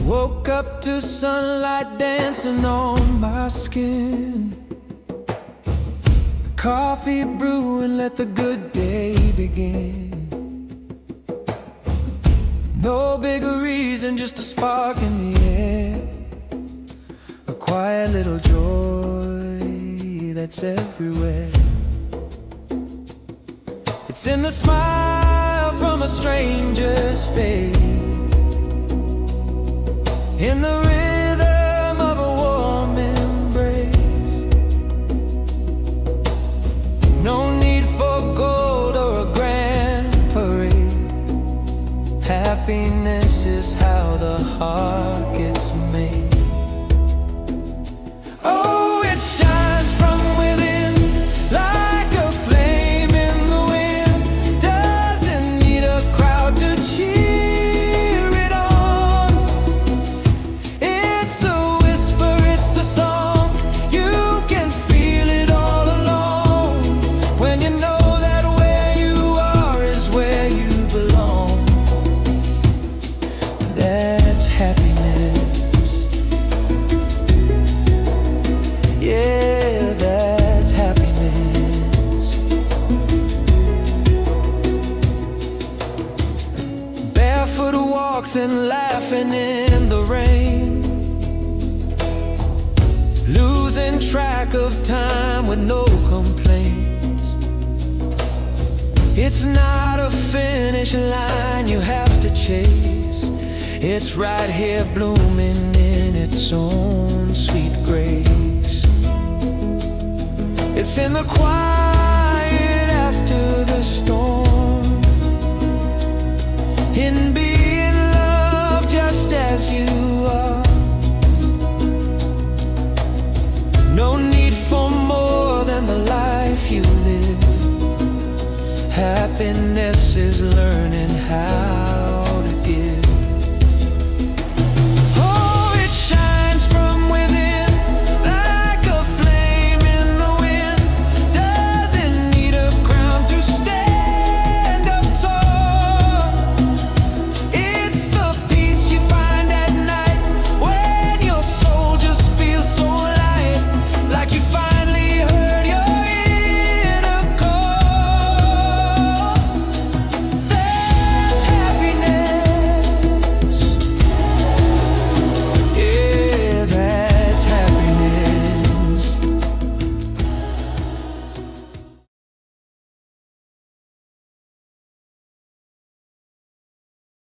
Woke up to sunlight dancing on my skin. Coffee brewing, let the good day begin. No bigger reason, just a spark in the air. A quiet little joy that's everywhere. It's in the smile from a stranger's face, in the rhythm of a warm embrace. No need for gold or a grand parade. Happiness is how the heart gets made. Oh, it shines from within like a flame in the wind. Doesn't need a crowd to cheer it on. It's a whisper, it's a song. You can feel it all along when you know that where you are is where you belong. That's happiness. Yeah, that's happiness. Barefoot walks and laughing in the rain, losing track of time with no complaints. It's not a finish line you have to chase. It's right here blooming in its own sweet grace. It's in the quiet after the storm, in being loved just as you are. No need for more than the life you live. Happiness is learning how